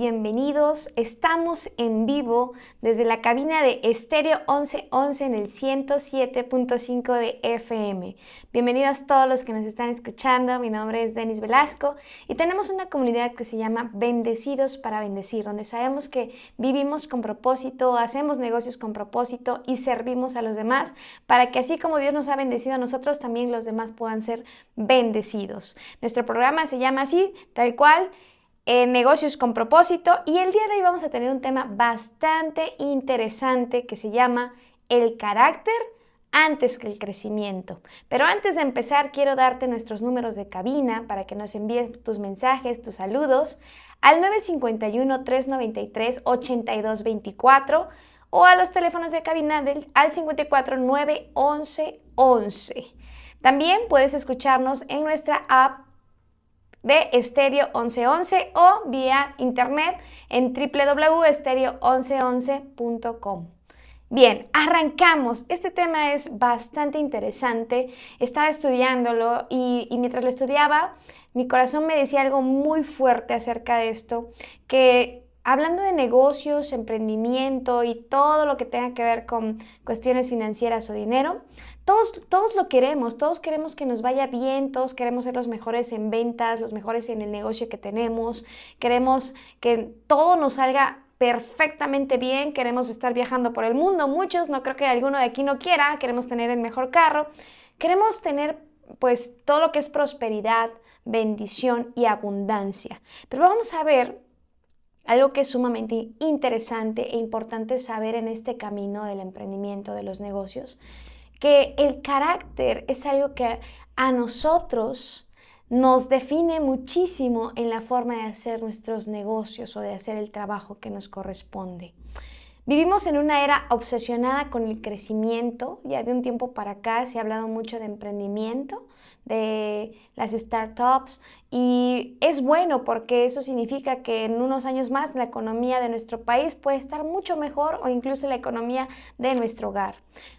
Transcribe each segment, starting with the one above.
bienvenidos. Estamos en vivo desde la cabina de Estéreo 1111 en el 107.5 de FM. Bienvenidos todos los que nos están escuchando. Mi nombre es Denis Velasco y tenemos una comunidad que se llama Bendecidos para Bendecir, donde sabemos que vivimos con propósito, hacemos negocios con propósito y servimos a los demás para que así como Dios nos ha bendecido a nosotros, también los demás puedan ser bendecidos. Nuestro programa se llama así, tal cual, negocios con propósito, y el día de hoy vamos a tener un tema bastante interesante que se llama el carácter antes que el crecimiento. Pero antes de empezar, quiero darte nuestros números de cabina para que nos envíes tus mensajes, tus saludos al 951-393-8224 o a los teléfonos de cabina al 54 911 11. También puedes escucharnos en nuestra app de Estéreo 1111 o vía internet en www.estereo1111.com. Bien, arrancamos. Este tema es bastante interesante. Estaba estudiándolo y mientras lo estudiaba, mi corazón me decía algo muy fuerte acerca de esto, que hablando de negocios, emprendimiento y todo lo que tenga que ver con cuestiones financieras o dinero, todos lo queremos, todos queremos que nos vaya bien, todos queremos ser los mejores en ventas, los mejores en el negocio que tenemos, queremos que todo nos salga perfectamente bien, queremos estar viajando por el mundo, muchos, no creo que alguno de aquí no quiera, queremos tener el mejor carro, queremos tener pues todo lo que es prosperidad, bendición y abundancia. Pero vamos a ver algo que es sumamente interesante e importante saber en este camino del emprendimiento, de los negocios, que el carácter es algo que a nosotros nos define muchísimo en la forma de hacer nuestros negocios o de hacer el trabajo que nos corresponde. Vivimos en una era obsesionada con el crecimiento. Ya de un tiempo para acá se ha hablado mucho de emprendimiento, de las startups, y es bueno porque eso significa que en unos años más la economía de nuestro país puede estar mucho mejor, o incluso la economía de nuestro hogar.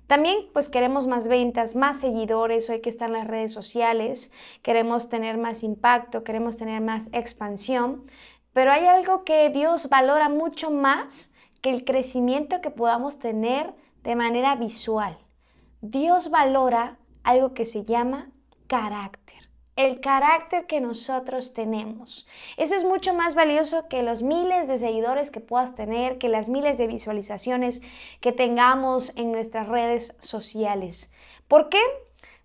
También pues queremos más ventas, más seguidores, hoy que están las redes sociales, queremos tener más impacto, queremos tener más expansión, pero hay algo que Dios valora mucho más que el crecimiento que podamos tener de manera visual. Dios valora algo que se llama carácter. El carácter que nosotros tenemos. Eso es mucho más valioso que los miles de seguidores que puedas tener, que las miles de visualizaciones que tengamos en nuestras redes sociales. ¿Por qué?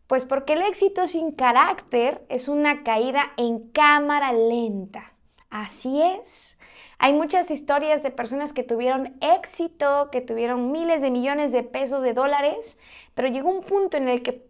Pues porque el éxito sin carácter es una caída en cámara lenta. Así es. Hay muchas historias de personas que tuvieron éxito, que tuvieron miles de millones de pesos, de dólares, pero llegó un punto en el que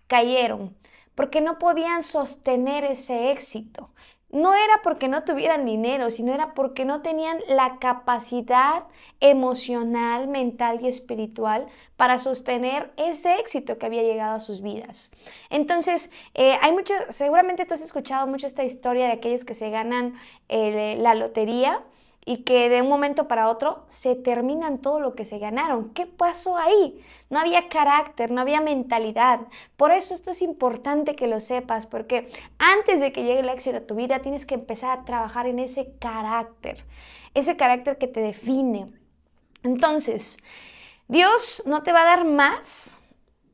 cayeron, porque no podían sostener ese éxito. No era porque no tuvieran dinero, sino era porque no tenían la capacidad emocional, mental y espiritual para sostener ese éxito que había llegado a sus vidas. Entonces, seguramente tú has escuchado mucho esta historia de aquellos que se ganan la lotería y que de un momento para otro se terminan todo lo que se ganaron. ¿Qué pasó ahí? No había carácter, no había mentalidad. Por eso esto es importante que lo sepas, porque antes de que llegue el éxito a tu vida tienes que empezar a trabajar en ese carácter que te define. Entonces, Dios no te va a dar más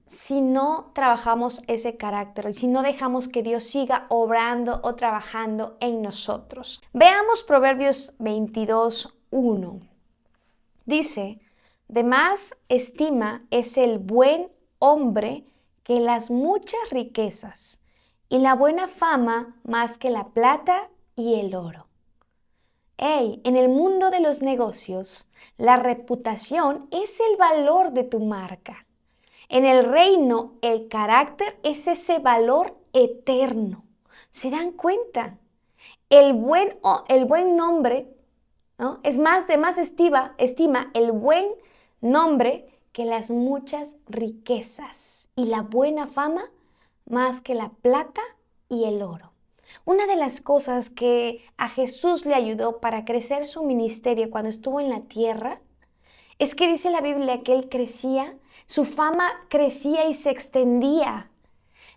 si no trabajamos ese carácter y si no dejamos que Dios siga obrando o trabajando en nosotros. Veamos Proverbios 22:1. Dice: de más estima es el buen hombre que las muchas riquezas, y la buena fama más que la plata y el oro. En el mundo de los negocios, la reputación es el valor de tu marca. En el reino, el carácter es ese valor eterno. ¿Se dan cuenta? El buen nombre, ¿no? Es más estima el buen nombre que las muchas riquezas, y la buena fama más que la plata y el oro. Una de las cosas que a Jesús le ayudó para crecer su ministerio cuando estuvo en la tierra es que dice la Biblia que él crecía, su fama crecía y se extendía.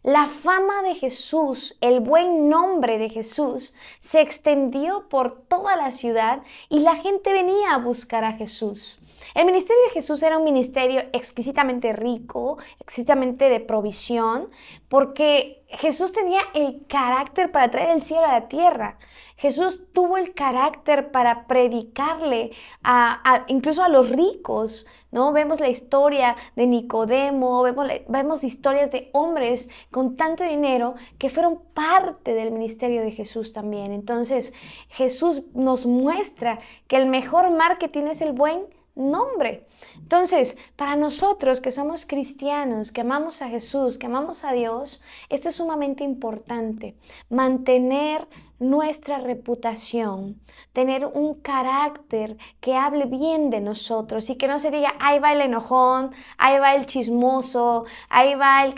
La fama de Jesús, el buen nombre de Jesús, se extendió por toda la ciudad y la gente venía a buscar a Jesús. El ministerio de Jesús era un ministerio exquisitamente rico, exquisitamente de provisión, porque Jesús tenía el carácter para traer el cielo a la tierra. Jesús tuvo el carácter para predicarle incluso a los ricos, ¿no? Vemos la historia de Nicodemo, vemos historias de hombres con tanto dinero que fueron parte del ministerio de Jesús también. Entonces, Jesús nos muestra que el mejor marketing es el buen nombre. Entonces, para nosotros que somos cristianos, que amamos a Jesús, que amamos a Dios, esto es sumamente importante. Mantener nuestra reputación, tener un carácter que hable bien de nosotros y que no se diga, ahí va el enojón, ahí va el chismoso, ahí va el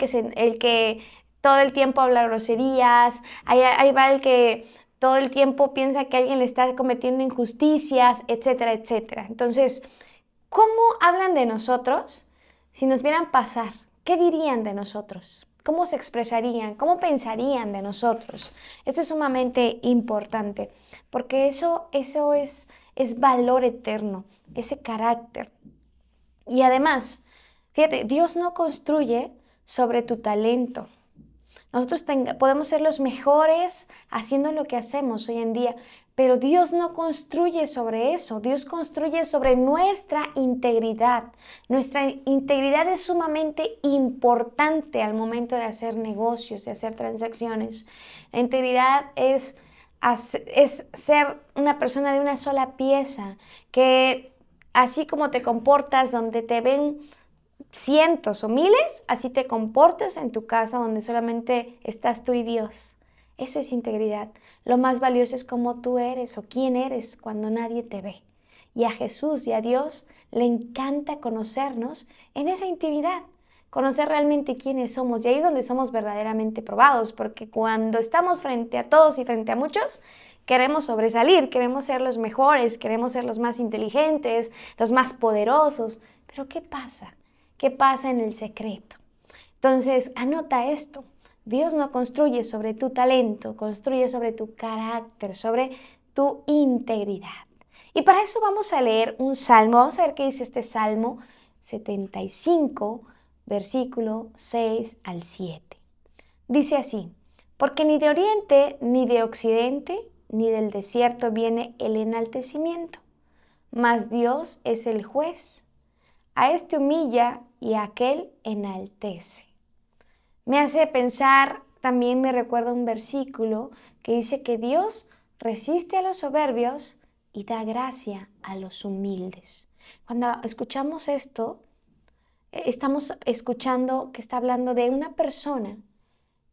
que todo el tiempo habla groserías, ahí va el que todo el tiempo piensa que alguien le está cometiendo injusticias, etcétera, etcétera. Entonces, ¿cómo hablan de nosotros si nos vieran pasar? ¿Qué dirían de nosotros? ¿Cómo se expresarían? ¿Cómo pensarían de nosotros? Eso es sumamente importante, porque eso es valor eterno, ese carácter. Y además, fíjate, Dios no construye sobre tu talento. Nosotros podemos ser los mejores haciendo lo que hacemos hoy en día, pero Dios no construye sobre eso. Dios construye sobre nuestra integridad. Nuestra integridad es sumamente importante al momento de hacer negocios, de hacer transacciones. La integridad es ser una persona de una sola pieza, que así como te comportas, donde te ven cientos o miles, así te comportas en tu casa donde solamente estás tú y Dios. Eso es integridad. Lo más valioso es cómo tú eres o quién eres cuando nadie te ve. Y a Jesús y a Dios le encanta conocernos en esa intimidad, conocer realmente quiénes somos. Y ahí es donde somos verdaderamente probados, porque cuando estamos frente a todos y frente a muchos, queremos sobresalir, queremos ser los mejores, queremos ser los más inteligentes, los más poderosos. Pero ¿qué pasa? ¿Qué pasa en el secreto? Entonces, anota esto. Dios no construye sobre tu talento, construye sobre tu carácter, sobre tu integridad. Y para eso vamos a leer un salmo. Vamos a ver qué dice este Salmo 75, versículo 6 al 7. Dice así: porque ni de oriente, ni de occidente, ni del desierto viene el enaltecimiento, mas Dios es el juez. A este humilla y a aquel enaltece. Me hace pensar, también me recuerda un versículo que dice que Dios resiste a los soberbios y da gracia a los humildes. Cuando escuchamos esto, estamos escuchando que está hablando de una persona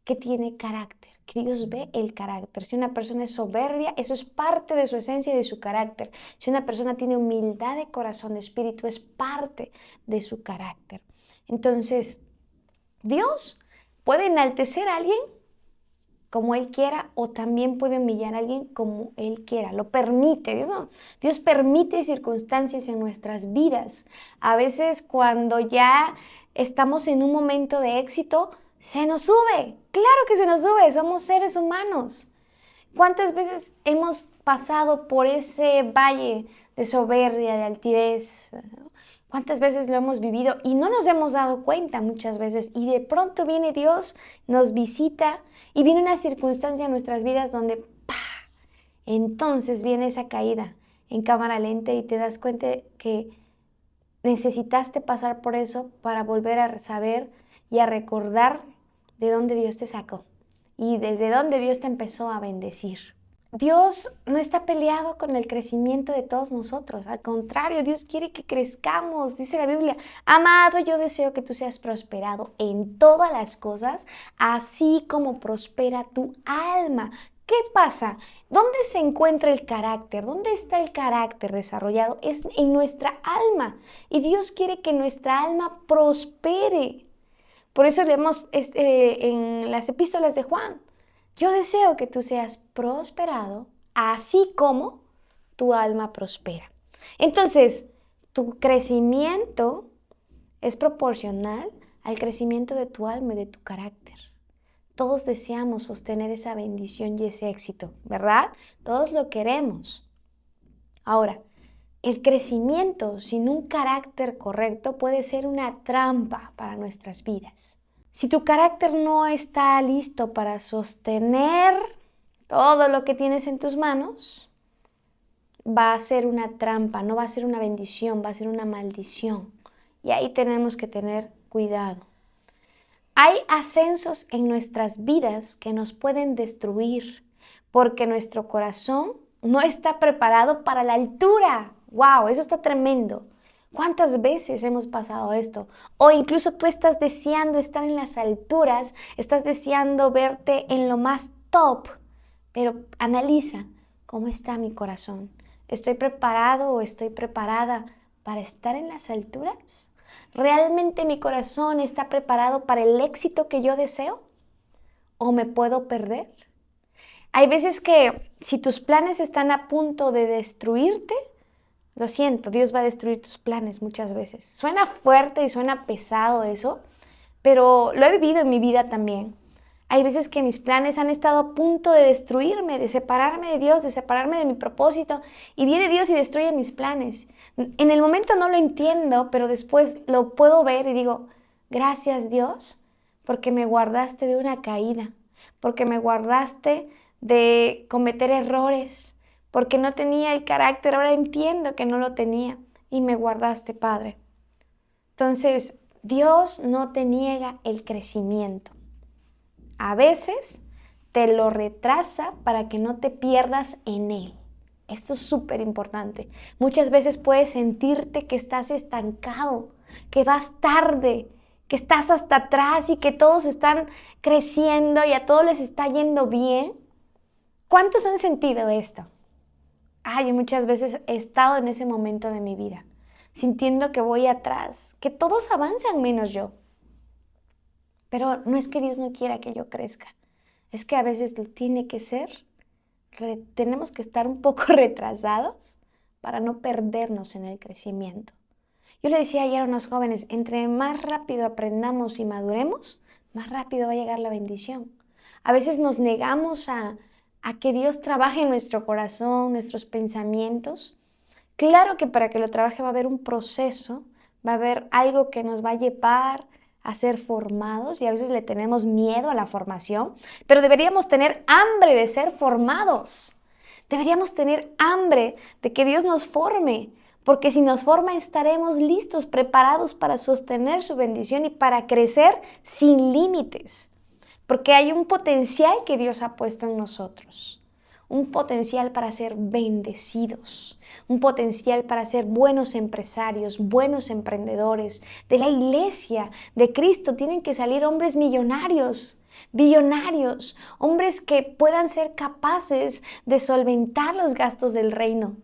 que tiene carácter, que Dios ve el carácter. Si una persona es soberbia, eso es parte de su esencia y de su carácter. Si una persona tiene humildad de corazón, de espíritu, es parte de su carácter. Entonces, Dios puede enaltecer a alguien como Él quiera o también puede humillar a alguien como Él quiera. Lo permite. Dios permite circunstancias en nuestras vidas. A veces cuando ya estamos en un momento de éxito, se nos sube. Claro que se nos sube. Somos seres humanos. ¿Cuántas veces hemos pasado por ese valle de soberbia, de altivez? ¿Cuántas veces lo hemos vivido y no nos hemos dado cuenta muchas veces? Y de pronto viene Dios, nos visita y viene una circunstancia en nuestras vidas donde ¡pah! Entonces viene esa caída en cámara lenta y te das cuenta que necesitaste pasar por eso para volver a saber y a recordar de dónde Dios te sacó y desde dónde Dios te empezó a bendecir. Dios no está peleado con el crecimiento de todos nosotros. Al contrario, Dios quiere que crezcamos. Dice la Biblia: amado, yo deseo que tú seas prosperado en todas las cosas, así como prospera tu alma. ¿Qué pasa? ¿Dónde se encuentra el carácter? ¿Dónde está el carácter desarrollado? Es en nuestra alma. Y Dios quiere que nuestra alma prospere. Por eso leemos en las epístolas de Juan: yo deseo que tú seas prosperado, así como tu alma prospera. Entonces, tu crecimiento es proporcional al crecimiento de tu alma y de tu carácter. Todos deseamos sostener esa bendición y ese éxito, ¿verdad? Todos lo queremos. Ahora, el crecimiento sin un carácter correcto puede ser una trampa para nuestras vidas. Si tu carácter no está listo para sostener todo lo que tienes en tus manos, va a ser una trampa, no va a ser una bendición, va a ser una maldición. Y ahí tenemos que tener cuidado. Hay ascensos en nuestras vidas que nos pueden destruir porque nuestro corazón no está preparado para la altura. ¡Wow! Eso está tremendo. ¿Cuántas veces hemos pasado esto? O incluso tú estás deseando estar en las alturas, estás deseando verte en lo más top, pero analiza cómo está mi corazón. ¿Estoy preparado o estoy preparada para estar en las alturas? ¿Realmente mi corazón está preparado para el éxito que yo deseo? ¿O me puedo perder? Hay veces que si tus planes están a punto de destruirte, lo siento, Dios va a destruir tus planes muchas veces. Suena fuerte y suena pesado eso, pero lo he vivido en mi vida también. Hay veces que mis planes han estado a punto de destruirme, de separarme de Dios, de separarme de mi propósito, y viene Dios y destruye mis planes. En el momento no lo entiendo, pero después lo puedo ver y digo, gracias Dios, porque me guardaste de una caída, porque me guardaste de cometer errores, porque no tenía el carácter, ahora entiendo que no lo tenía y me guardaste, Padre. Entonces, Dios no te niega el crecimiento. A veces te lo retrasa para que no te pierdas en él. Esto es súper importante. Muchas veces puedes sentirte que estás estancado, que vas tarde, que estás hasta atrás y que todos están creciendo y a todos les está yendo bien. ¿Cuántos han sentido esto? Yo muchas veces he estado en ese momento de mi vida, sintiendo que voy atrás, que todos avanzan menos yo. Pero no es que Dios no quiera que yo crezca, es que a veces tiene que ser, tenemos que estar un poco retrasados para no perdernos en el crecimiento. Yo le decía ayer a unos jóvenes, entre más rápido aprendamos y maduremos, más rápido va a llegar la bendición. A veces nos negamos a que Dios trabaje en nuestro corazón, nuestros pensamientos. Claro que para que lo trabaje va a haber un proceso, va a haber algo que nos va a llevar a ser formados y a veces le tenemos miedo a la formación, pero deberíamos tener hambre de ser formados. Deberíamos tener hambre de que Dios nos forme, porque si nos forma estaremos listos, preparados para sostener su bendición y para crecer sin límites. Porque hay un potencial que Dios ha puesto en nosotros, un potencial para ser bendecidos, un potencial para ser buenos empresarios, buenos emprendedores. De la iglesia de Cristo tienen que salir hombres millonarios, billonarios, hombres que puedan ser capaces de solventar los gastos del reino.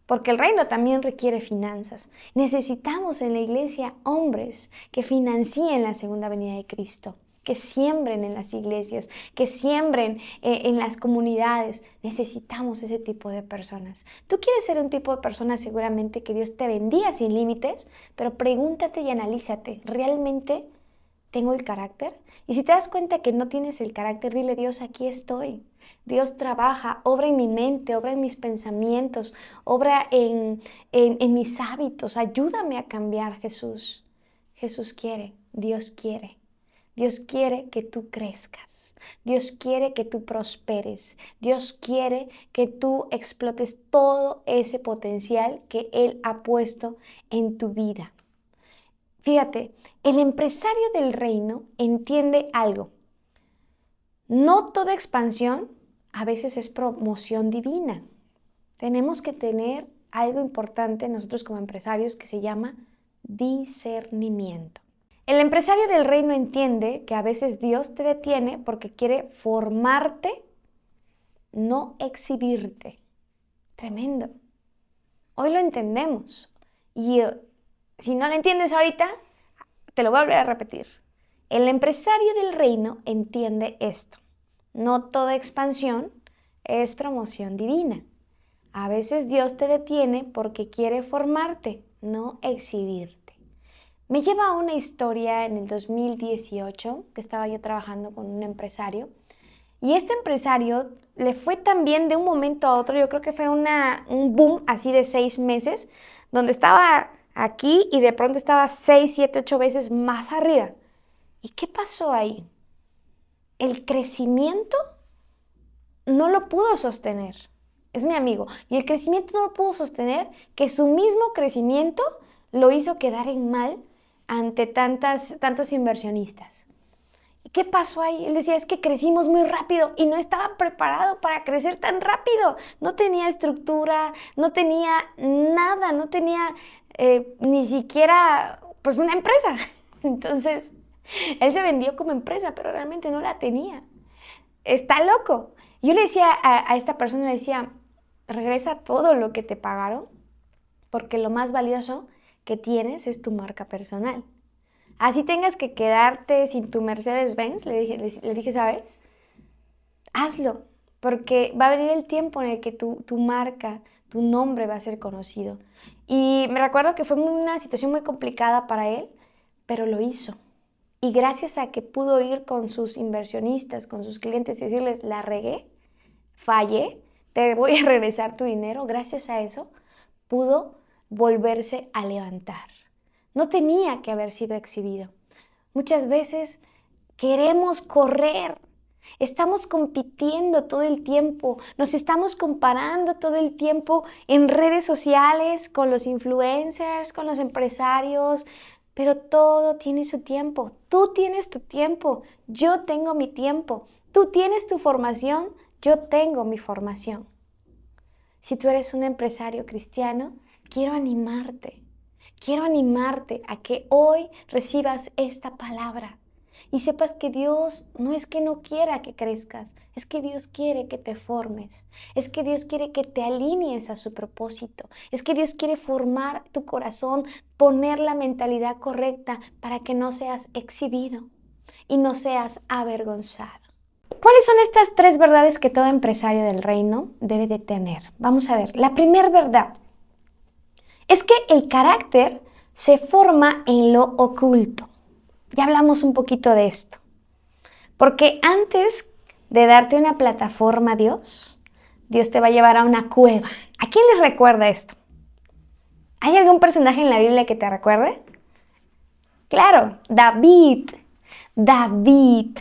Porque el reino también requiere finanzas. Necesitamos en la iglesia hombres que financien la segunda venida de Cristo, que siembren en las iglesias, que siembren en las comunidades. Necesitamos ese tipo de personas. Tú quieres ser un tipo de persona seguramente que Dios te bendiga sin límites, pero pregúntate y analízate, ¿realmente tengo el carácter? Y si te das cuenta que no tienes el carácter, dile, Dios, aquí estoy. Dios trabaja, obra en mi mente, obra en mis pensamientos, obra en mis hábitos. Ayúdame a cambiar, Jesús. Jesús quiere, Dios quiere. Dios quiere que tú crezcas, Dios quiere que tú prosperes, Dios quiere que tú explotes todo ese potencial que Él ha puesto en tu vida. Fíjate, el empresario del reino entiende algo. No toda expansión a veces es promoción divina. Tenemos que tener algo importante nosotros como empresarios que se llama discernimiento. El empresario del reino entiende que a veces Dios te detiene porque quiere formarte, no exhibirte. Tremendo. Hoy lo entendemos. Y si no lo entiendes ahorita, te lo voy a volver a repetir. El empresario del reino entiende esto. No toda expansión es promoción divina. A veces Dios te detiene porque quiere formarte, no exhibirte. Me lleva a una historia en el 2018, que estaba yo trabajando con un empresario, y este empresario le fue tan bien de un momento a otro. Yo creo que fue un boom así de 6 meses, donde estaba aquí y de pronto estaba 6, 7, 8 veces más arriba. ¿Y qué pasó ahí? El crecimiento no lo pudo sostener. Es mi amigo. Y el crecimiento no lo pudo sostener, que su mismo crecimiento lo hizo quedar en mal ante tantos inversionistas. ¿Y qué pasó ahí? Él decía, es que crecimos muy rápido y no estaba preparado para crecer tan rápido. No tenía estructura, no tenía nada, no tenía ni siquiera pues una empresa. Entonces, él se vendió como empresa, pero realmente no la tenía. Está loco. Yo le decía a esta persona, le decía, regresa todo lo que te pagaron, porque lo más valioso que tienes es tu marca personal. Así tengas que quedarte sin tu Mercedes-Benz, le dije, ¿sabes? Hazlo, porque va a venir el tiempo en el que tu marca, tu nombre va a ser conocido. Y me recuerdo que fue una situación muy complicada para él, pero lo hizo. Y gracias a que pudo ir con sus inversionistas, con sus clientes y decirles, la regué, fallé, te voy a regresar tu dinero, gracias a eso pudo volverse a levantar. No tenía que haber sido exhibido. Muchas veces queremos correr, estamos compitiendo todo el tiempo, nos estamos comparando todo el tiempo en redes sociales con los influencers, con los empresarios, pero todo tiene su tiempo. Tú tienes tu tiempo, yo tengo mi tiempo. Tú tienes tu formación, yo tengo mi formación. Si tú eres un empresario cristiano, quiero animarte a que hoy recibas esta palabra y sepas que Dios no es que no quiera que crezcas, es que Dios quiere que te formes, es que Dios quiere que te alinees a su propósito, es que Dios quiere formar tu corazón, poner la mentalidad correcta para que no seas exhibido y no seas avergonzado. ¿Cuáles son estas 3 verdades que todo empresario del reino debe de tener? Vamos a ver. La primera verdad es que el carácter se forma en lo oculto. Ya hablamos un poquito de esto. Porque antes de darte una plataforma a Dios te va a llevar a una cueva. ¿A quién les recuerda esto? ¿Hay algún personaje en la Biblia que te recuerde? Claro, David. David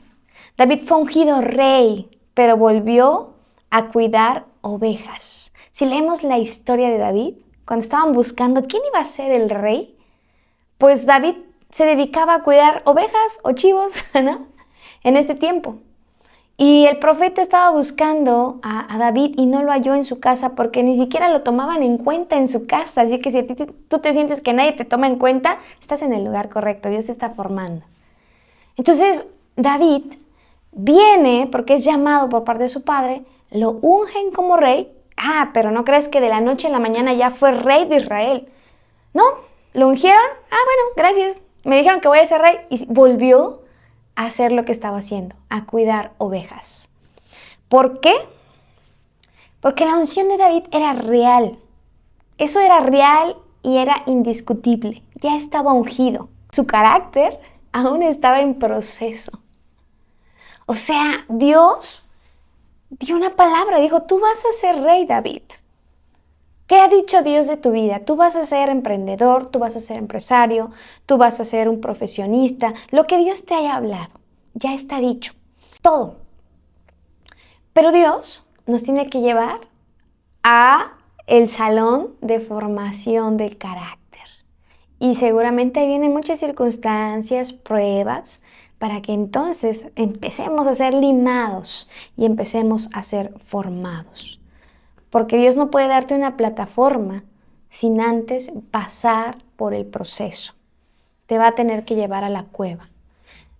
fue ungido rey, pero volvió a cuidar ovejas. Si leemos la historia de David, cuando estaban buscando quién iba a ser el rey, pues David se dedicaba a cuidar ovejas o chivos, ¿no? En este tiempo. Y el profeta estaba buscando a David y no lo halló en su casa porque ni siquiera lo tomaban en cuenta en su casa. Así que si tú te sientes que nadie te toma en cuenta, estás en el lugar correcto, Dios te está formando. Entonces, David viene, porque es llamado por parte de su padre, lo ungen como rey. Pero no crees que de la noche a la mañana ya fue rey de Israel. No, lo ungieron. Bueno, gracias. Me dijeron que voy a ser rey. Y volvió a hacer lo que estaba haciendo, a cuidar ovejas. ¿Por qué? Porque la unción de David era real. Eso era real y era indiscutible. Ya estaba ungido. Su carácter aún estaba en proceso. O sea, Dios dio una palabra, dijo, tú vas a ser rey, David. ¿Qué ha dicho Dios de tu vida? Tú vas a ser emprendedor, tú vas a ser empresario, tú vas a ser un profesionista. Lo que Dios te haya hablado, ya está dicho. Todo. Pero Dios nos tiene que llevar a el salón de formación del carácter. Y seguramente ahí vienen muchas circunstancias, pruebas, para que entonces empecemos a ser limados y empecemos a ser formados. Porque Dios no puede darte una plataforma sin antes pasar por el proceso. Te va a tener que llevar a la cueva.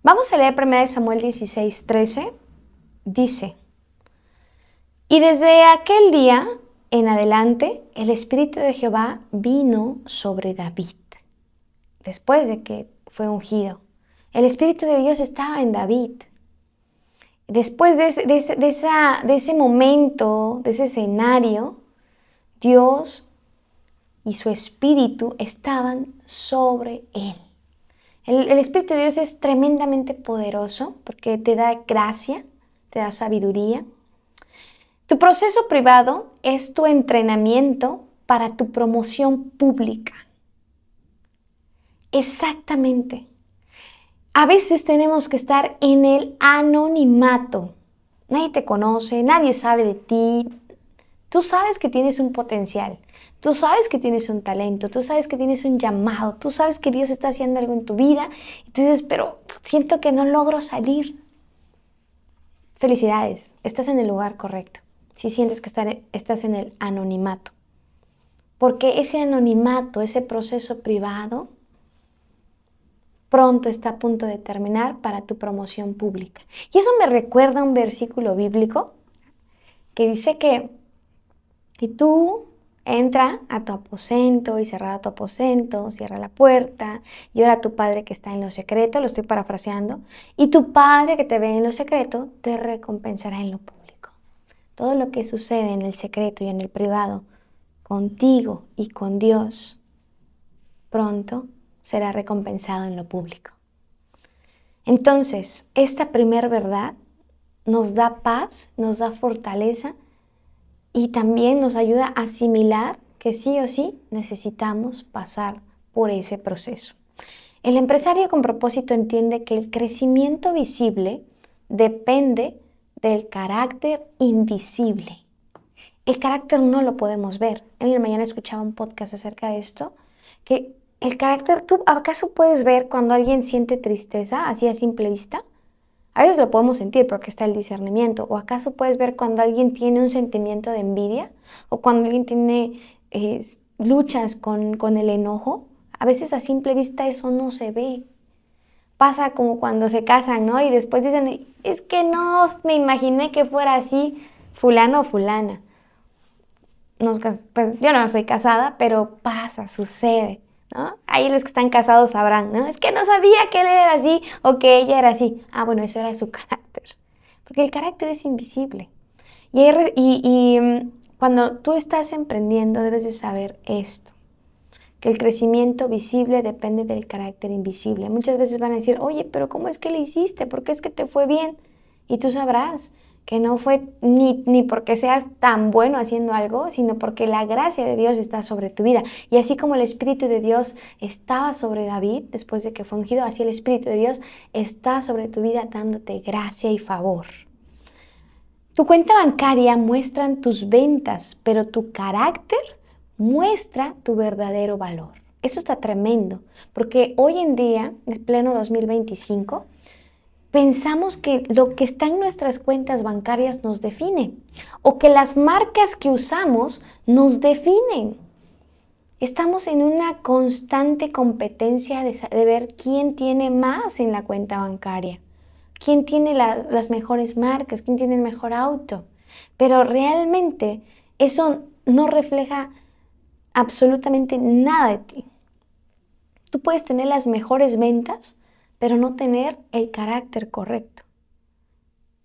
Vamos a leer 1 Samuel 16:13. Dice, y desde aquel día en adelante el Espíritu de Jehová vino sobre David. Después de que fue ungido, el Espíritu de Dios estaba en David. Después de ese momento, de ese escenario, Dios y su Espíritu estaban sobre él. El Espíritu de Dios es tremendamente poderoso porque te da gracia, te da sabiduría. Tu proceso privado es tu entrenamiento para tu promoción pública. Exactamente. A veces tenemos que estar en el anonimato. Nadie te conoce, nadie sabe de ti. Tú sabes que tienes un potencial, tú sabes que tienes un talento, tú sabes que tienes un llamado, tú sabes que Dios está haciendo algo en tu vida. Entonces, pero siento que no logro salir. Felicidades, estás en el lugar correcto. Si sientes que estás en el anonimato. Porque ese anonimato, ese proceso privado, pronto está a punto de terminar para tu promoción pública. Y eso me recuerda a un versículo bíblico que dice que y tú entra a tu aposento y cerrada tu aposento, cierra la puerta y ora a tu Padre que está en lo secreto, lo estoy parafraseando, y tu Padre que te ve en lo secreto te recompensará en lo público. Todo lo que sucede en el secreto y en el privado, contigo y con Dios, pronto será recompensado en lo público. Entonces, esta primer verdad nos da paz, nos da fortaleza y también nos ayuda a asimilar que sí o sí necesitamos pasar por ese proceso. El empresario con propósito entiende que el crecimiento visible depende del carácter invisible. El carácter no lo podemos ver. Mañana escuchaba un podcast acerca de esto, que el carácter, ¿tú acaso puedes ver cuando alguien siente tristeza así a simple vista? A veces lo podemos sentir porque está el discernimiento. ¿O acaso puedes ver cuando alguien tiene un sentimiento de envidia? ¿O cuando alguien tiene luchas con el enojo? A veces a simple vista eso no se ve. Pasa como cuando se casan, ¿no? Y después dicen, es que no me imaginé que fuera así fulano o fulana. Pues yo no soy casada, pero pasa, sucede, ¿no? Ahí los que están casados sabrán, ¿no? Es que no sabía que él era así o que ella era así. Ah, bueno, eso era su carácter. Porque el carácter es invisible. Cuando tú estás emprendiendo, debes de saber esto, que el crecimiento visible depende del carácter invisible. Muchas veces van a decir, oye, pero ¿cómo es que le hiciste? ¿Por qué es que te fue bien? Y tú sabrás que no fue ni porque seas tan bueno haciendo algo, sino porque la gracia de Dios está sobre tu vida. Y así como el Espíritu de Dios estaba sobre David después de que fue ungido, así el Espíritu de Dios está sobre tu vida dándote gracia y favor. Tu cuenta bancaria muestra tus ventas, pero tu carácter muestra tu verdadero valor. Eso está tremendo, porque hoy en día, en pleno 2025, pensamos que lo que está en nuestras cuentas bancarias nos define o que las marcas que usamos nos definen. Estamos en una constante competencia de ver quién tiene más en la cuenta bancaria, quién tiene las mejores marcas, quién tiene el mejor auto. Pero realmente eso no refleja absolutamente nada de ti. Tú puedes tener las mejores ventas, pero no tener el carácter correcto.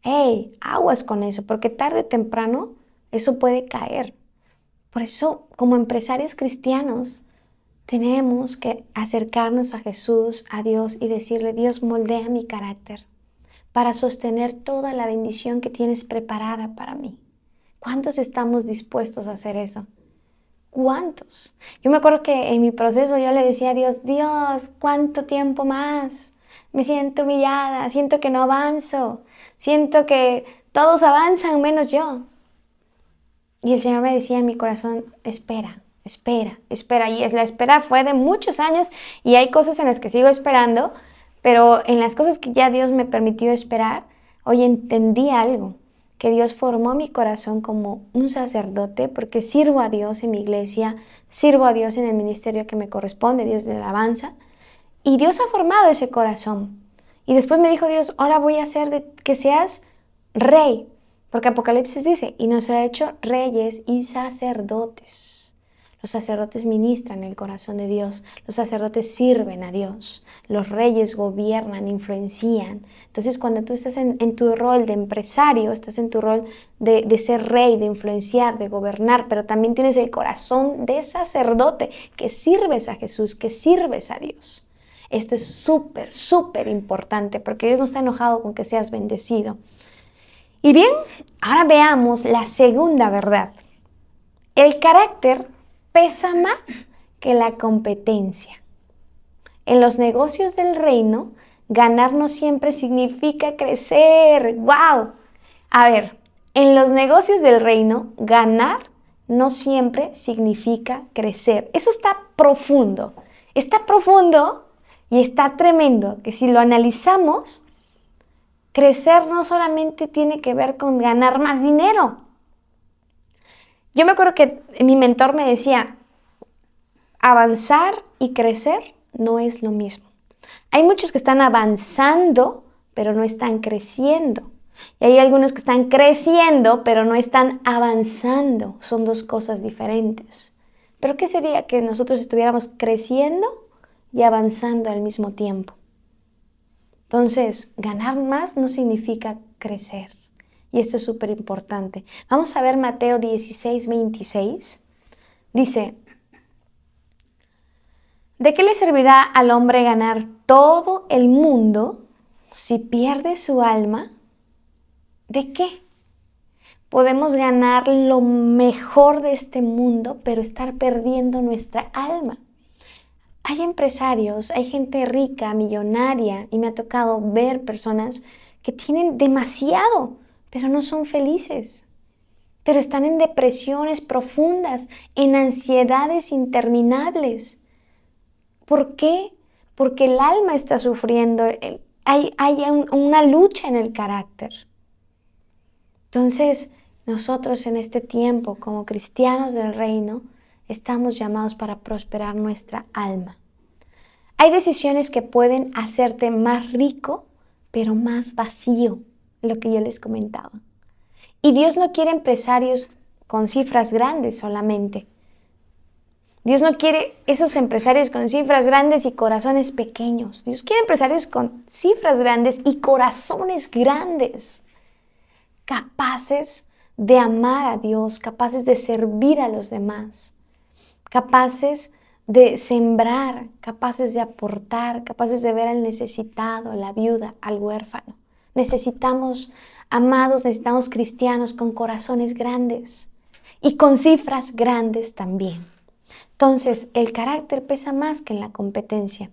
¡Ey! Aguas con eso, porque tarde o temprano eso puede caer. Por eso, como empresarios cristianos, tenemos que acercarnos a Jesús, a Dios y decirle, Dios, moldea mi carácter para sostener toda la bendición que tienes preparada para mí. ¿Cuántos estamos dispuestos a hacer eso? ¿Cuántos? Yo me acuerdo que en mi proceso yo le decía a Dios, Dios, ¿cuánto tiempo más? Me siento humillada, siento que no avanzo, siento que todos avanzan menos yo. Y el Señor me decía en mi corazón, espera, espera, espera. Y la espera fue de muchos años y hay cosas en las que sigo esperando, pero en las cosas que ya Dios me permitió esperar, hoy entendí algo, que Dios formó mi corazón como un sacerdote porque sirvo a Dios en mi iglesia, sirvo a Dios en el ministerio que me corresponde, Dios de alabanza. Y Dios ha formado ese corazón. Y después me dijo Dios, ahora voy a hacer que seas rey. Porque Apocalipsis dice, y nos ha hecho reyes y sacerdotes. Los sacerdotes ministran el corazón de Dios. Los sacerdotes sirven a Dios. Los reyes gobiernan, influencian. Entonces, cuando tú estás en tu rol de empresario, estás en tu rol de ser rey, de influenciar, de gobernar, pero también tienes el corazón de sacerdote, que sirves a Jesús, que sirves a Dios. Esto es súper, súper importante porque Dios no está enojado con que seas bendecido. Y bien, ahora veamos la segunda verdad. El carácter pesa más que la competencia. En los negocios del reino, ganar no siempre significa crecer. ¡Wow! A ver, en los negocios del reino, ganar no siempre significa crecer. Eso está profundo. Está profundo y está tremendo, que si lo analizamos, crecer no solamente tiene que ver con ganar más dinero. Yo me acuerdo que mi mentor me decía, avanzar y crecer no es lo mismo. Hay muchos que están avanzando, pero no están creciendo. Y hay algunos que están creciendo, pero no están avanzando. Son dos cosas diferentes. ¿Pero qué sería que nosotros estuviéramos creciendo y avanzando al mismo tiempo? Entonces, ganar más no significa crecer. Y esto es súper importante. Vamos a ver Mateo 16:26. Dice, ¿de qué le servirá al hombre ganar todo el mundo si pierde su alma? ¿De qué? Podemos ganar lo mejor de este mundo, pero estar perdiendo nuestra alma. Hay empresarios, hay gente rica, millonaria, y me ha tocado ver personas que tienen demasiado, pero no son felices. Pero están en depresiones profundas, en ansiedades interminables. ¿Por qué? Porque el alma está sufriendo, hay una lucha en el carácter. Entonces, nosotros en este tiempo, como cristianos del reino, estamos llamados para prosperar nuestra alma. Hay decisiones que pueden hacerte más rico, pero más vacío, lo que yo les comentaba. Y Dios no quiere empresarios con cifras grandes solamente. Dios no quiere esos empresarios con cifras grandes y corazones pequeños. Dios quiere empresarios con cifras grandes y corazones grandes, capaces de amar a Dios, capaces de servir a los demás, capaces de sembrar, capaces de aportar, capaces de ver al necesitado, a la viuda, al huérfano. Necesitamos, amados, necesitamos cristianos con corazones grandes y con cifras grandes también. Entonces, el carácter pesa más que en la competencia.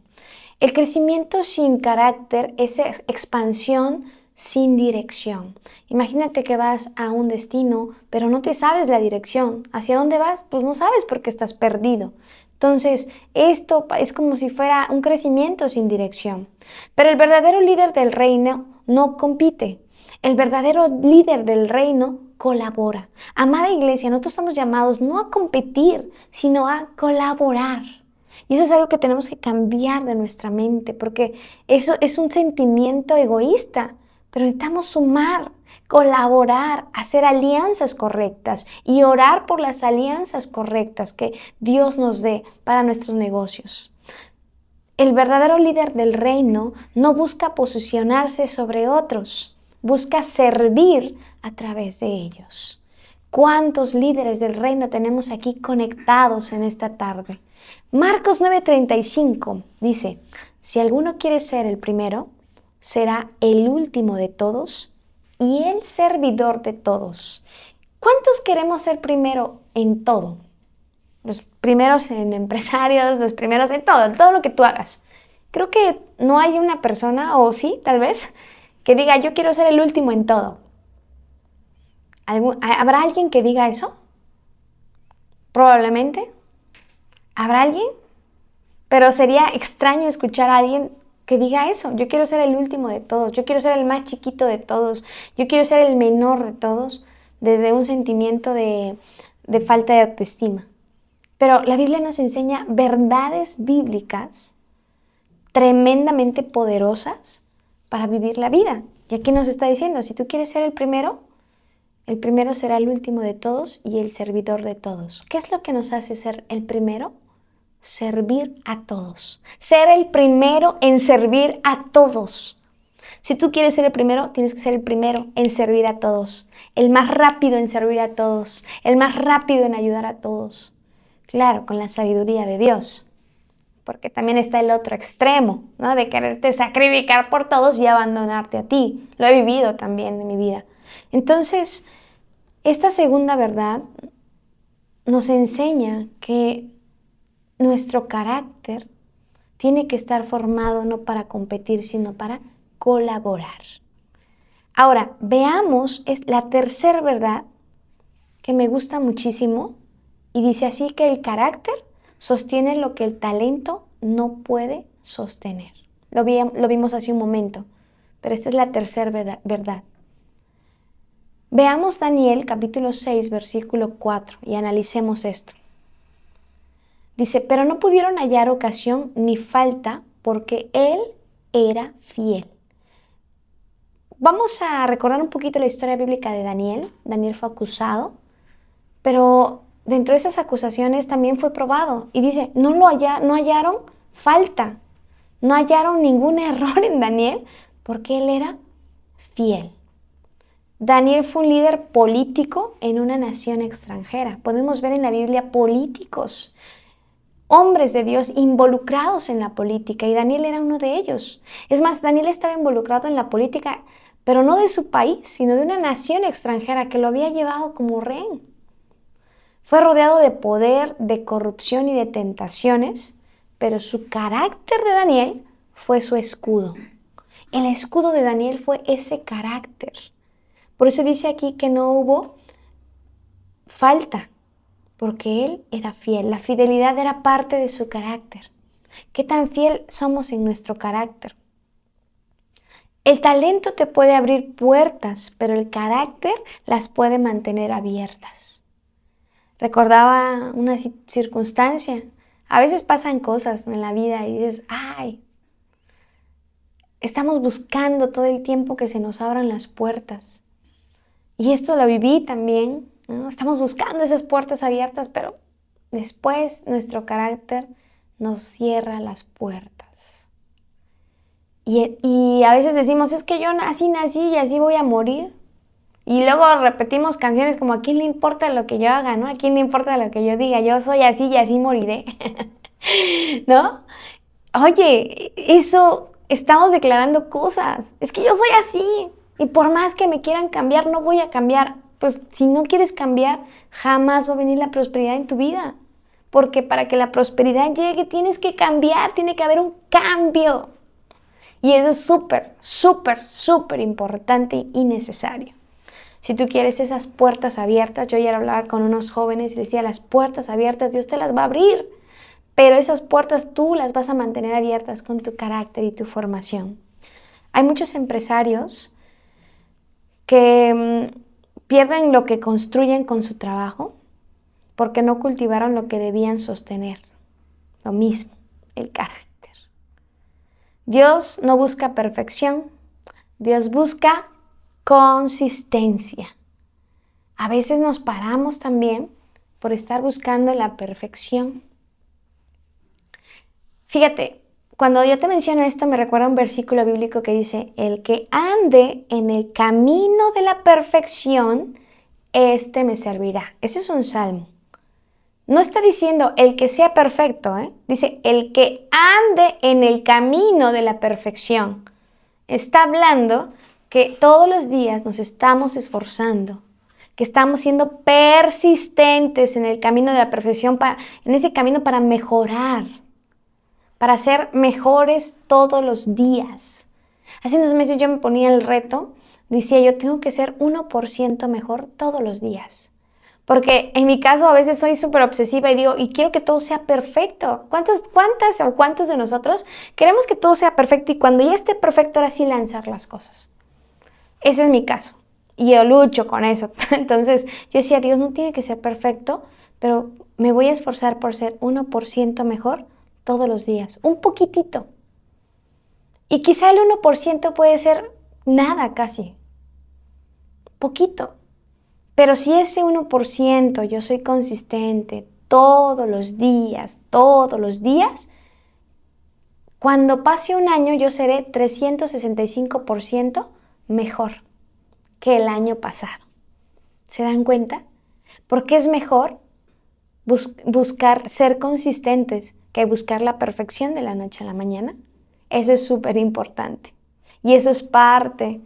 El crecimiento sin carácter es expansión sin dirección. Imagínate que vas a un destino, pero no te sabes la dirección. ¿Hacia dónde vas? Pues no sabes porque estás perdido. Entonces, esto es como si fuera un crecimiento sin dirección. Pero el verdadero líder del reino no compite. El verdadero líder del reino colabora. Amada iglesia, nosotros estamos llamados no a competir, sino a colaborar. Y eso es algo que tenemos que cambiar de nuestra mente, porque eso es un sentimiento egoísta. Pero necesitamos sumar, colaborar, hacer alianzas correctas y orar por las alianzas correctas que Dios nos dé para nuestros negocios. El verdadero líder del reino no busca posicionarse sobre otros, busca servir a través de ellos. ¿Cuántos líderes del reino tenemos aquí conectados en esta tarde? Marcos 9:35 dice, si alguno quiere ser el primero, será el último de todos y el servidor de todos. ¿Cuántos queremos ser primero en todo? Los primeros en empresarios, los primeros en todo lo que tú hagas. Creo que no hay una persona, o sí, tal vez, que diga, yo quiero ser el último en todo. ¿Habrá alguien que diga eso? Probablemente. ¿Habrá alguien? Pero sería extraño escuchar a alguien que diga eso. Yo quiero ser el último de todos. Yo quiero ser el más chiquito de todos. Yo quiero ser el menor de todos, desde un sentimiento de falta de autoestima. Pero la Biblia nos enseña verdades bíblicas tremendamente poderosas para vivir la vida. Y aquí nos está diciendo, si tú quieres ser el primero será el último de todos y el servidor de todos. ¿Qué es lo que nos hace ser el primero? Servir a todos. Ser el primero en servir a todos. Si tú quieres ser el primero, tienes que ser el primero en servir a todos. El más rápido en servir a todos. El más rápido en ayudar a todos. Claro, con la sabiduría de Dios. porque también está el otro extremo, ¿no? De quererte sacrificar por todos y abandonarte a ti. Lo he vivido también en mi vida. Entonces, esta segunda verdad nos enseña que nuestro carácter tiene que estar formado no para competir, sino para colaborar. Ahora, veamos la tercera verdad que me gusta muchísimo y dice así que el carácter sostiene lo que el talento no puede sostener. Lo vimos hace un momento, pero esta es la tercera verdad. Veamos Daniel capítulo 6, versículo 4 y analicemos esto. Dice, pero no pudieron hallar ocasión ni falta porque él era fiel. Vamos a recordar un poquito la historia bíblica de Daniel. Daniel fue acusado, pero dentro de esas acusaciones también fue probado. Y dice, no hallaron falta, no hallaron ningún error en Daniel porque él era fiel. Daniel fue un líder político en una nación extranjera. Podemos ver en la Biblia políticos, hombres de Dios involucrados en la política, y Daniel era uno de ellos. Es más, Daniel estaba involucrado en la política, pero no de su país, sino de una nación extranjera que lo había llevado como rehén. Fue rodeado de poder, de corrupción y de tentaciones, pero su carácter de Daniel fue su escudo. El escudo de Daniel fue ese carácter. Por eso dice aquí que no hubo falta, porque él era fiel. La fidelidad era parte de su carácter. ¿Qué tan fiel somos en nuestro carácter? El talento te puede abrir puertas, pero el carácter las puede mantener abiertas. Recordaba una circunstancia. A veces pasan cosas en la vida y dices, ¡ay! Estamos buscando todo el tiempo que se nos abran las puertas. Y esto lo viví también, ¿no? Estamos buscando esas puertas abiertas, pero después nuestro carácter nos cierra las puertas. Y a veces decimos, es que yo nací y así voy a morir. Y luego repetimos canciones como, ¿a quién le importa lo que yo haga, no? ¿A quién le importa lo que yo diga? Yo soy así y así moriré, ¿no? Oye, eso estamos declarando cosas. Es que yo soy así. Y por más que me quieran cambiar, no voy a cambiar. Pues si no quieres cambiar, jamás va a venir la prosperidad en tu vida. Porque para que la prosperidad llegue, tienes que cambiar, tiene que haber un cambio. Y eso es súper importante y necesario. Si tú quieres esas puertas abiertas, yo ayer hablaba con unos jóvenes y les decía, las puertas abiertas, Dios te las va a abrir. Pero esas puertas tú las vas a mantener abiertas con tu carácter y tu formación. Hay muchos empresarios que pierden lo que construyen con su trabajo porque no cultivaron lo que debían sostener. Lo mismo, el carácter. Dios no busca perfección, Dios busca consistencia. A veces nos paramos también por estar buscando la perfección. Fíjate, cuando yo te menciono esto me recuerda un versículo bíblico que dice, el que ande en el camino de la perfección, este me servirá. Ese es un salmo. No está diciendo el que sea perfecto, dice el que ande en el camino de la perfección. Está hablando que todos los días nos estamos esforzando, que estamos siendo persistentes en el camino de la perfección, en ese camino para mejorar, para ser mejores todos los días. Hace unos meses yo me ponía el reto, decía yo tengo que ser 1% mejor todos los días. Porque en mi caso a veces soy súper obsesiva y digo, y quiero que todo sea perfecto. ¿Cuántos de nosotros queremos que todo sea perfecto y cuando ya esté perfecto ahora sí lanzar las cosas? Ese es mi caso y yo lucho con eso. Entonces yo decía, Dios no tiene que ser perfecto, pero me voy a esforzar por ser 1% mejor todos los días, un poquitito. Y quizá el 1% puede ser nada casi, poquito. Pero si ese 1% yo soy consistente todos los días, cuando pase un año yo seré 365% mejor que el año pasado. ¿Se dan cuenta? Porque es mejor buscar ser consistentes que buscar la perfección de la noche a la mañana. Eso es súper importante. Y eso es parte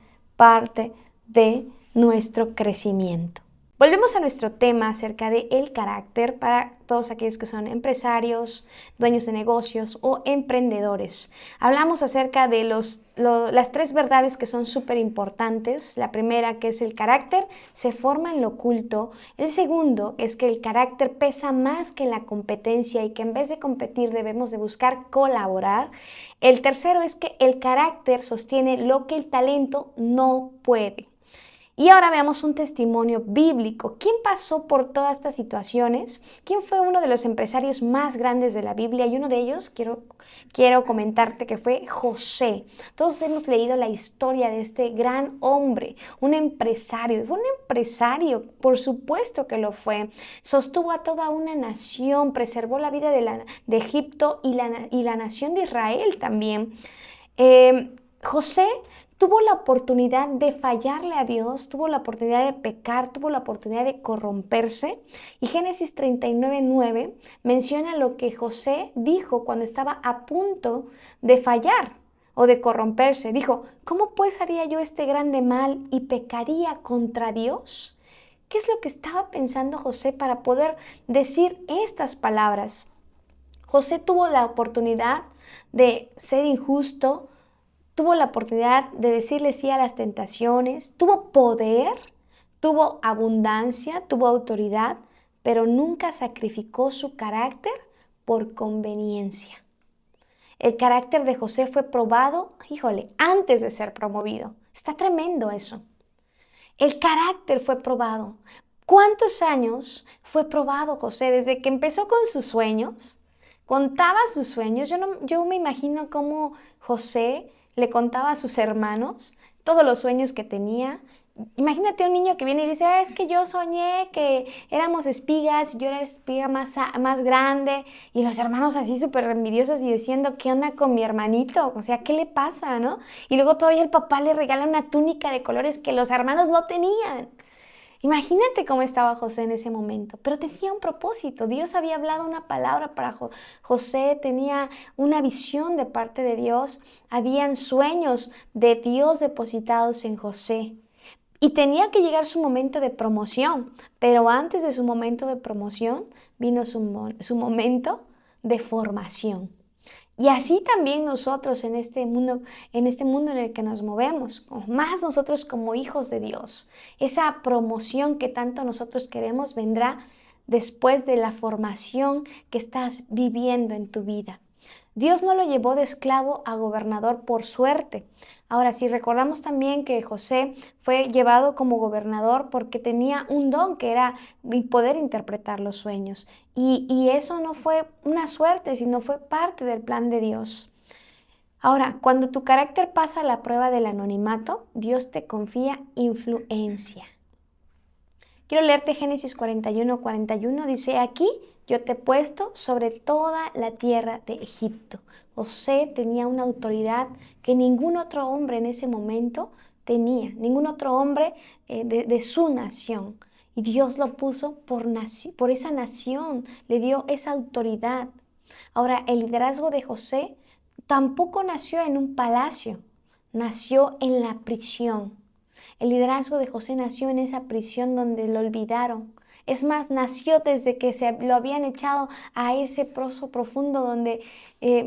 de nuestro crecimiento. Volvemos a nuestro tema acerca de el carácter para todos aquellos que son empresarios, dueños de negocios o emprendedores. Hablamos acerca de las tres verdades que son súper importantes. La primera, que es el carácter, se forma en lo oculto. El segundo es que el carácter pesa más que la competencia y que en vez de competir debemos de buscar colaborar. El tercero es que el carácter sostiene lo que el talento no puede. Y ahora veamos un testimonio bíblico. ¿Quién pasó por todas estas situaciones? ¿Quién fue uno de los empresarios más grandes de la Biblia? Y uno de ellos, quiero comentarte que fue José. Todos hemos leído la historia de este gran hombre, un empresario. Fue un empresario, por supuesto que lo fue. Sostuvo a toda una nación, preservó la vida de Egipto y la nación de Israel también. José tuvo la oportunidad de fallarle a Dios, tuvo la oportunidad de pecar, tuvo la oportunidad de corromperse. Y Génesis 39:9 menciona lo que José dijo cuando estaba a punto de fallar o de corromperse. Dijo, ¿cómo pues haría yo este grande mal y pecaría contra Dios? ¿Qué es lo que estaba pensando José para poder decir estas palabras? José tuvo la oportunidad de ser injusto, tuvo la oportunidad de decirle sí a las tentaciones, tuvo poder, tuvo abundancia, tuvo autoridad, pero nunca sacrificó su carácter por conveniencia. El carácter de José fue probado, antes de ser promovido. Está tremendo eso. El carácter fue probado. ¿Cuántos años fue probado José? Desde que empezó con sus sueños, contaba sus sueños. Yo me imagino cómo José le contaba a sus hermanos todos los sueños que tenía. Imagínate un niño que viene y dice, es que yo soñé que éramos espigas, yo era la espiga más grande, y los hermanos así súper envidiosos y diciendo, ¿qué onda con mi hermanito? O sea, ¿qué le pasa, no? Y luego todavía el papá le regala una túnica de colores que los hermanos no tenían. Imagínate cómo estaba José en ese momento, pero tenía un propósito. Dios había hablado una palabra para José, tenía una visión de parte de Dios, habían sueños de Dios depositados en José. Y tenía que llegar su momento de promoción, pero antes de su momento de promoción vino su momento de formación. Y así también nosotros en este mundo en el que nos movemos, más nosotros como hijos de Dios. Esa promoción que tanto nosotros queremos vendrá después de la formación que estás viviendo en tu vida. Dios no lo llevó de esclavo a gobernador por suerte. Ahora, si recordamos también que José fue llevado como gobernador porque tenía un don que era poder interpretar los sueños. Y eso no fue una suerte, sino fue parte del plan de Dios. Ahora, cuando tu carácter pasa la prueba del anonimato, Dios te confía influencia. Quiero leerte Génesis 41:41. Dice, aquí yo te he puesto sobre toda la tierra de Egipto. José tenía una autoridad que ningún otro hombre en ese momento tenía, ningún otro hombre de su nación. Y Dios lo puso por esa nación, le dio esa autoridad. Ahora, el liderazgo de José tampoco nació en un palacio, nació en la prisión. El liderazgo de José nació en esa prisión donde lo olvidaron. Es más, nació desde que lo habían echado a ese pozo profundo donde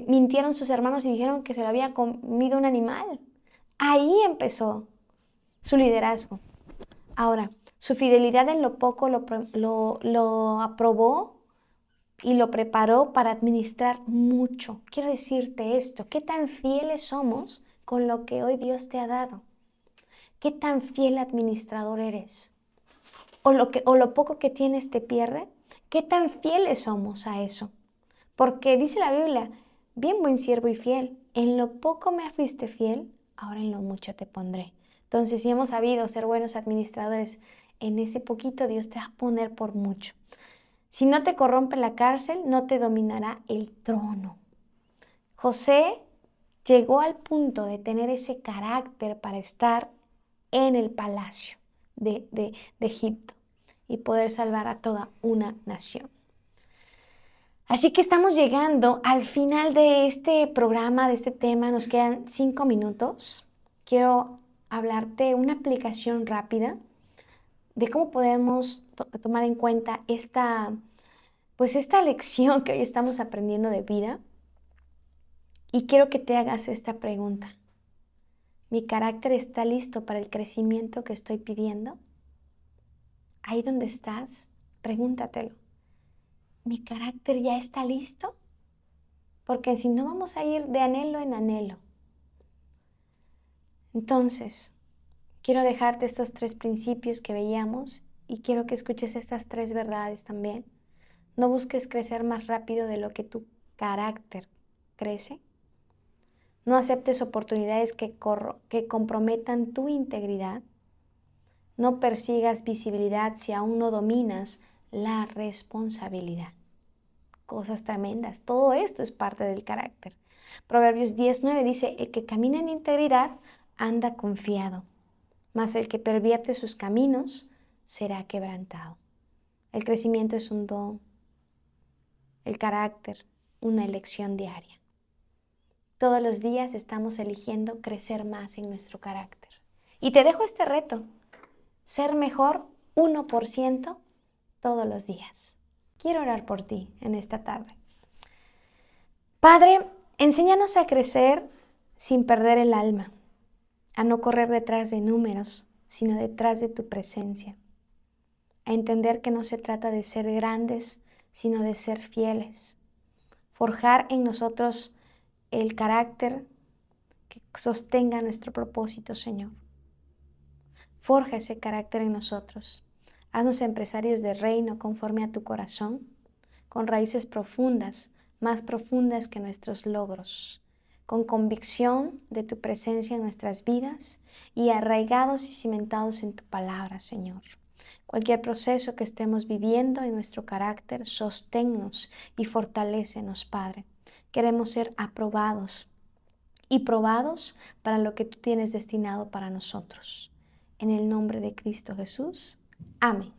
mintieron sus hermanos y dijeron que se lo había comido un animal. Ahí empezó su liderazgo. Ahora, su fidelidad en lo poco lo aprobó y lo preparó para administrar mucho. Quiero decirte esto, ¿qué tan fieles somos con lo que hoy Dios te ha dado? ¿Qué tan fiel administrador eres? ¿O lo poco que tienes te pierde? ¿Qué tan fieles somos a eso? Porque dice la Biblia, bien buen siervo y fiel, en lo poco me fuiste fiel, ahora en lo mucho te pondré. Entonces, si hemos sabido ser buenos administradores, en ese poquito Dios te va a poner por mucho. Si no te corrompe la cárcel, no te dominará el trono. José llegó al punto de tener ese carácter para estar en el palacio de Egipto y poder salvar a toda una nación. Así que estamos llegando al final de este programa, de este tema. Nos quedan 5 minutos. Quiero hablarte una aplicación rápida de cómo podemos tomar en cuenta esta lección que hoy estamos aprendiendo de vida. Y quiero que te hagas esta pregunta. ¿Mi carácter está listo para el crecimiento que estoy pidiendo? Ahí donde estás, pregúntatelo. ¿Mi carácter ya está listo? Porque si no, vamos a ir de anhelo en anhelo. Entonces, quiero dejarte estos 3 principios que veíamos y quiero que escuches estas 3 verdades también. No busques crecer más rápido de lo que tu carácter crece. No aceptes oportunidades que comprometan tu integridad. No persigas visibilidad si aún no dominas la responsabilidad. Cosas tremendas. Todo esto es parte del carácter. Proverbios 10:9 dice, el que camina en integridad anda confiado, mas el que pervierte sus caminos será quebrantado. El crecimiento es un don, el carácter, una elección diaria. Todos los días estamos eligiendo crecer más en nuestro carácter. Y te dejo este reto, ser mejor 1% todos los días. Quiero orar por ti en esta tarde. Padre, enséñanos a crecer sin perder el alma, a no correr detrás de números, sino detrás de tu presencia, a entender que no se trata de ser grandes, sino de ser fieles, forjar en nosotros el carácter que sostenga nuestro propósito, Señor. Forja ese carácter en nosotros. Haznos empresarios de reino conforme a tu corazón, con raíces profundas, más profundas que nuestros logros, con convicción de tu presencia en nuestras vidas y arraigados y cimentados en tu palabra, Señor. Cualquier proceso que estemos viviendo en nuestro carácter, sosténnos y fortalécenos, Padre. Queremos ser aprobados y probados para lo que tú tienes destinado para nosotros. En el nombre de Cristo Jesús. Amén.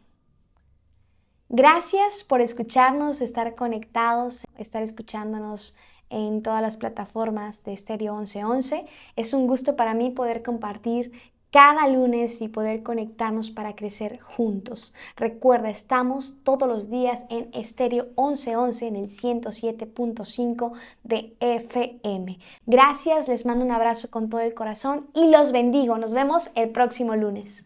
Gracias por escucharnos, estar conectados, estar escuchándonos en todas las plataformas de Estéreo 1111. Es un gusto para mí poder compartir cada lunes y poder conectarnos para crecer juntos. Recuerda, estamos todos los días en Estéreo 1111 en el 107.5 de FM. Gracias, les mando un abrazo con todo el corazón y los bendigo. Nos vemos el próximo lunes.